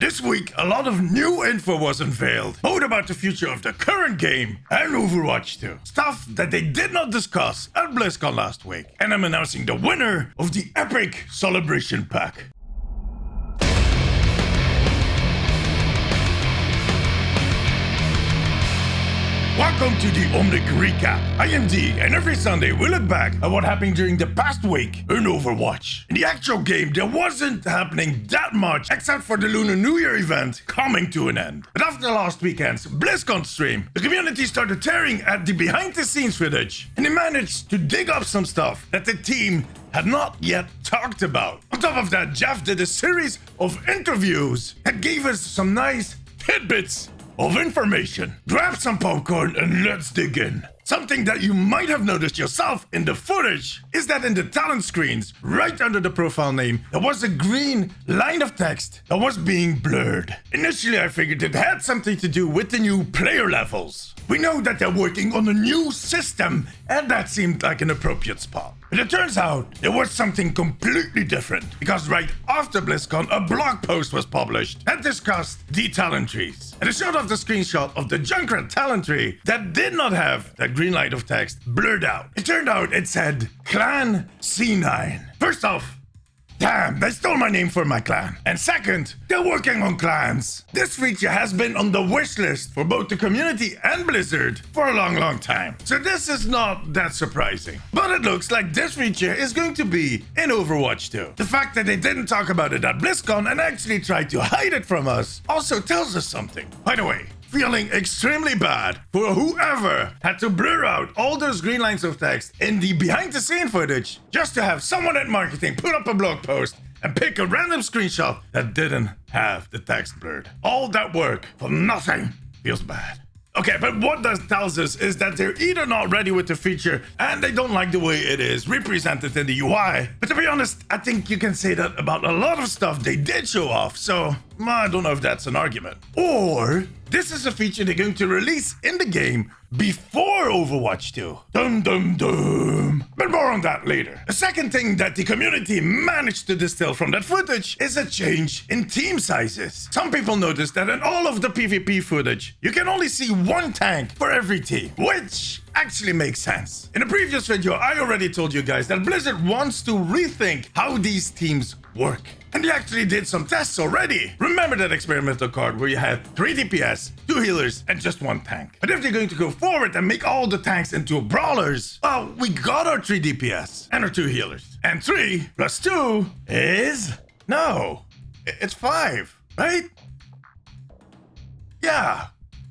This week, a lot of new info was unveiled, both about the future of the current game and Overwatch 2. Stuff that they did not discuss at Blizzcon last week. And I'm announcing the winner of the Epic Celebration Pack. Welcome to the Omnic Recap. I am D, and every Sunday we look back at what happened during the past week in Overwatch. In the actual game, there wasn't happening that much except for the Lunar New Year event coming to an end. But after last weekend's Blizzcon stream, the community started tearing at the behind-the-scenes footage, and they managed to dig up some stuff that the team had not yet talked about. On top of that, Jeff did a series of interviews that gave us some nice tidbits of information. Grab some popcorn and let's dig in. Something that you might have noticed yourself in the footage is that in the talent screens, right under the profile name, there was a green line of text that was being blurred. Initially, I figured it had something to do with the new player levels. We know that they're working on a new system, and that seemed like an appropriate spot. But it turns out there was something completely different, because right after BlizzCon, a blog post was published that discussed the talent trees. And it showed off the screenshot of the Junkrat talent tree that did not have that green line of text blurred out. It turned out it said Clan C9. First off, damn, they stole my name for my clan. And second, they're working on clans. This feature has been on the wish list for both the community and Blizzard for a long time. So this is not that surprising. But it looks like this feature is going to be in Overwatch 2. The fact that they didn't talk about it at BlizzCon and actually tried to hide it from us also tells us something. By the way, feeling extremely bad for whoever had to blur out all those green lines of text in the behind-the-scene footage just to have someone at marketing put up a blog post and pick a random screenshot that didn't have the text blurred. All that work for nothing feels bad. Okay, but what that tells us is that they're either not ready with the feature and they don't like the way it is represented in the UI. But to be honest, I think you can say that about a lot of stuff they did show off, so I don't know if that's an argument. Or this is a feature they're going to release in the game before Overwatch 2. Dum dum dum. But more on that later. The second thing that the community managed to distill from that footage is a change in team sizes. Some people noticed that in all of the PvP footage, you can only see one tank for every team, which actually makes sense. In a previous video, I already told you guys that Blizzard wants to rethink how these teams work. And they actually did some tests already. Remember that experimental card where you had 3 DPS, 2 healers, and just 1 tank. But if they're going to go forward and make all the tanks into brawlers, well, we got our 3 DPS and our 2 healers. And 3 plus 2 is... no, it's 5, right? Yeah.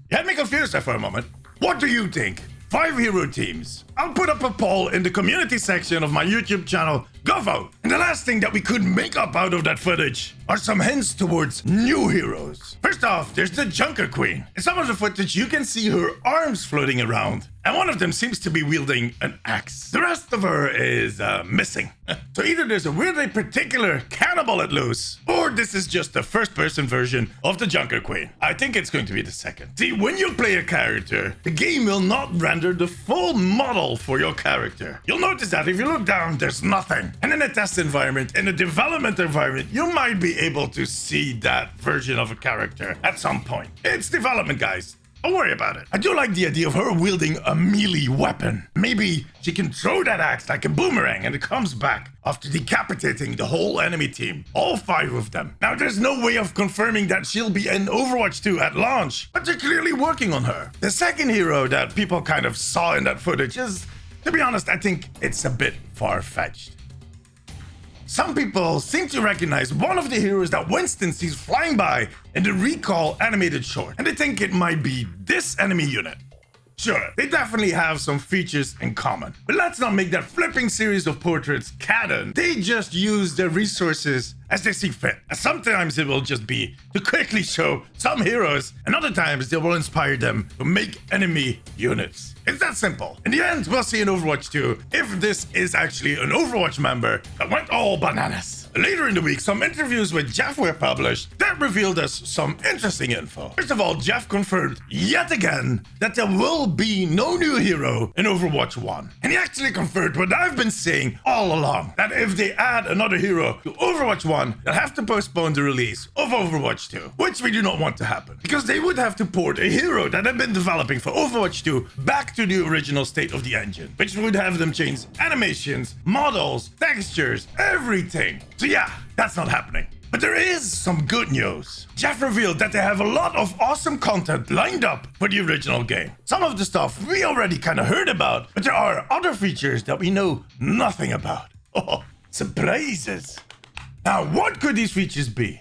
You had me confused there for a moment. What do you think? 5 hero teams. I'll put up a poll in the community section of my YouTube channel. Go vote! And the last thing that we could make up out of that footage are some hints towards new heroes. First off, there's the Junker Queen. In some of the footage, you can see her arms floating around, and one of them seems to be wielding an axe. The rest of her is missing. So either there's a weirdly particular cannibal at loose, or this is just the first-person version of the Junker Queen. I think it's going to be the second. See, when you play a character, the game will not render the full model for your character. You'll notice that if you look down, there's nothing. And in a test environment, in a development environment, you might be able to see that version of a character at some point. It's development, guys. Don't worry about it. I do like the idea of her wielding a melee weapon. Maybe she can throw that axe like a boomerang and it comes back after decapitating the whole enemy team. All 5 of them. Now, there's no way of confirming that she'll be in Overwatch 2 at launch, but they're clearly working on her. The second hero that people kind of saw in that footage is, to be honest, I think it's a bit far-fetched. Some people seem to recognize one of the heroes that Winston sees flying by in the Recall animated short, and they think it might be this enemy unit. Sure, they definitely have some features in common, but let's not make that flipping series of portraits canon. They just use their resources as they see fit. And sometimes it will just be to quickly show some heroes, and other times they will inspire them to make enemy units. It's that simple. In the end, we'll see in Overwatch 2 if this is actually an Overwatch member that went all bananas. Later in the week, some interviews with Jeff were published that revealed us some interesting info. First of all, Jeff confirmed yet again that there will be no new hero in Overwatch 1. And he actually confirmed what I've been saying all along, that if they add another hero to Overwatch 1, they'll have to postpone the release of Overwatch 2, which we do not want to happen, because they would have to port a hero that had been developing for Overwatch 2 back to the original state of the engine, which would have them change animations, models, textures, everything. So yeah, that's not happening. But there is some good news. Jeff revealed that they have a lot of awesome content lined up for the original game. Some of the stuff we already kind of heard about, but there are other features that we know nothing about. Oh, surprises. Now, what could these features be?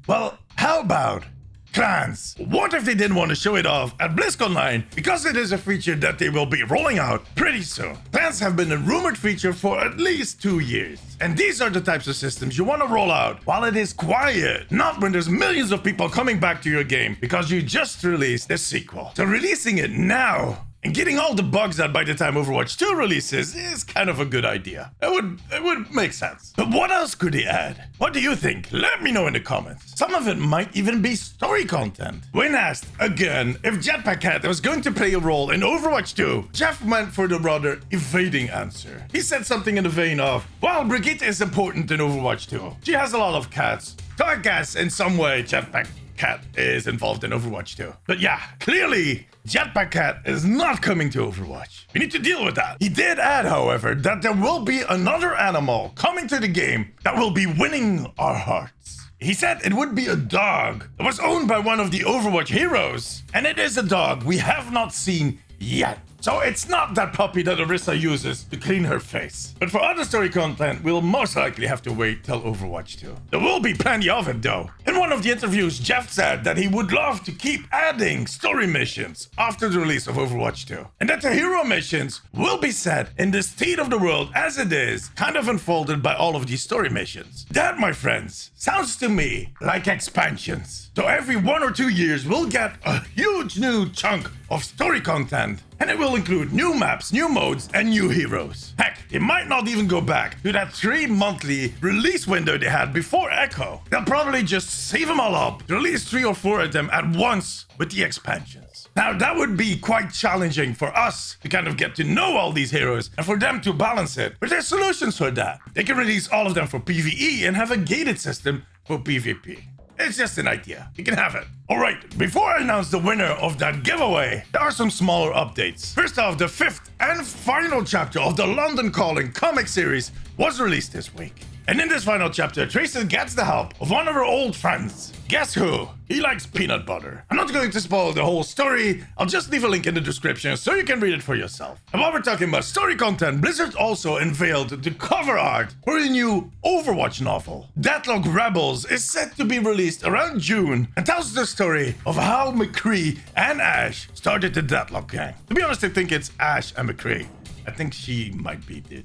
Well, how about clans? What if they didn't want to show it off at Blizzcon because it is a feature that they will be rolling out pretty soon. Clans have been a rumored feature for at least 2 years. And these are the types of systems you want to roll out while it is quiet, not when there's millions of people coming back to your game because you just released the sequel. So releasing it now and getting all the bugs out by the time Overwatch 2 releases is kind of a good idea. It would make sense. But what else could they add? What do you think? Let me know in the comments. Some of it might even be story content. When asked again if Jetpack Cat was going to play a role in Overwatch 2, Jeff went for the rather evading answer. He said something in the vein of, well, Brigitte is important in Overwatch 2. She has a lot of cats. So I guess in some way Jetpack Cat is involved in Overwatch 2. But yeah, clearly Jetpack Cat is not coming to Overwatch. We need to deal with that. He did add, however, that there will be another animal coming to the game that will be winning our hearts. He said it would be a dog that was owned by one of the Overwatch heroes. And it is a dog we have not seen yet. So it's not that puppy that Orisa uses to clean her face. But for other story content, we'll most likely have to wait till Overwatch 2. There will be plenty of it though. In one of the interviews, Jeff said that he would love to keep adding story missions after the release of Overwatch 2. And that the hero missions will be set in the state of the world as it is, kind of unfolded by all of these story missions. That, my friends, sounds to me like expansions. So every 1 or 2 years, we'll get a huge new chunk of story content. And it will include new maps, new modes, and new heroes. Heck, they might not even go back to that 3-monthly release window they had before Echo. They'll probably just save them all up, release 3 or 4 of them at once with the expansions. Now, that would be quite challenging for us to kind of get to know all these heroes and for them to balance it. But there's solutions for that. They can release all of them for PvE and have a gated system for PvP. It's just an idea. You can have it. Alright, before I announce the winner of that giveaway, there are some smaller updates. First off, the 5th and final chapter of the London Calling comic series was released this week. And in this final chapter, Tracy gets the help of one of her old friends. Guess who? He likes peanut butter. I'm not going to spoil the whole story. I'll just leave a link in the description so you can read it for yourself. And while we're talking about story content, Blizzard also unveiled the cover art for the new Overwatch novel. Deadlock Rebels is set to be released around June and tells the story of how McCree and Ash started the Deadlock gang. To be honest, I think it's Ash and McCree. I think she might be the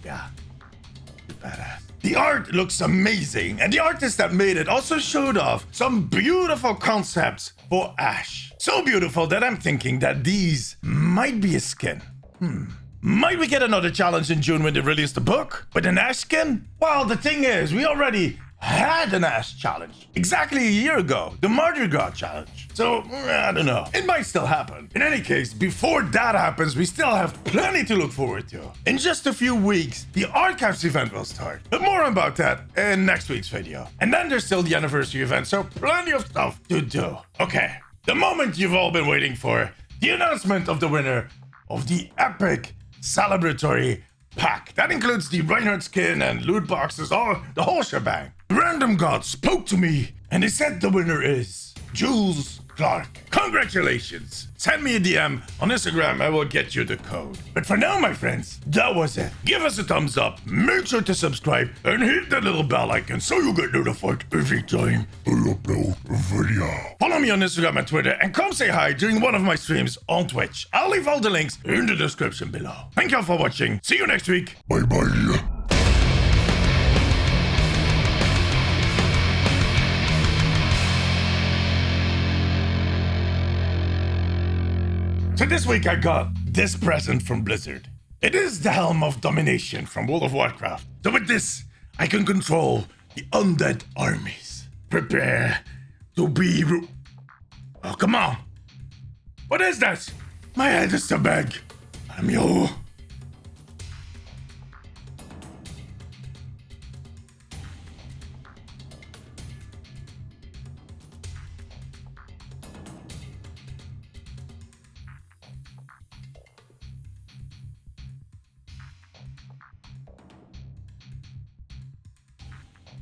badass. The art looks amazing, and the artist that made it also showed off some beautiful concepts for Ash. So beautiful that I'm thinking that these might be a skin. Might we get another challenge in June when they release the book with an Ash skin? Well, the thing is, we already had an Ash challenge exactly a year ago, the Mardi Gras challenge. So, I don't know. It might still happen. In any case, before that happens, we still have plenty to look forward to. In just a few weeks, the Archives event will start. But more about that in next week's video. And then there's still the anniversary event, so plenty of stuff to do. Okay, the moment you've all been waiting for, the announcement of the winner of the epic celebratory pack. That includes the Reinhardt skin and loot boxes, the whole shebang. Random God spoke to me, and they said the winner is Jules Clark. Congratulations. Send me a DM on Instagram, I will get you the code. But for now, my friends, that was it. Give us a thumbs up, make sure to subscribe, and hit that little bell icon so you get notified every time I upload a video. Follow me on Instagram and Twitter, and come say hi during one of my streams on Twitch. I'll leave all the links in the description below. Thank you all for watching. See you next week. Bye bye. So this week I got this present from Blizzard. It is the Helm of Domination from World of Warcraft. So with this, I can control the undead armies. Prepare to be Oh, come on. What is this? My head is too big. I'm you.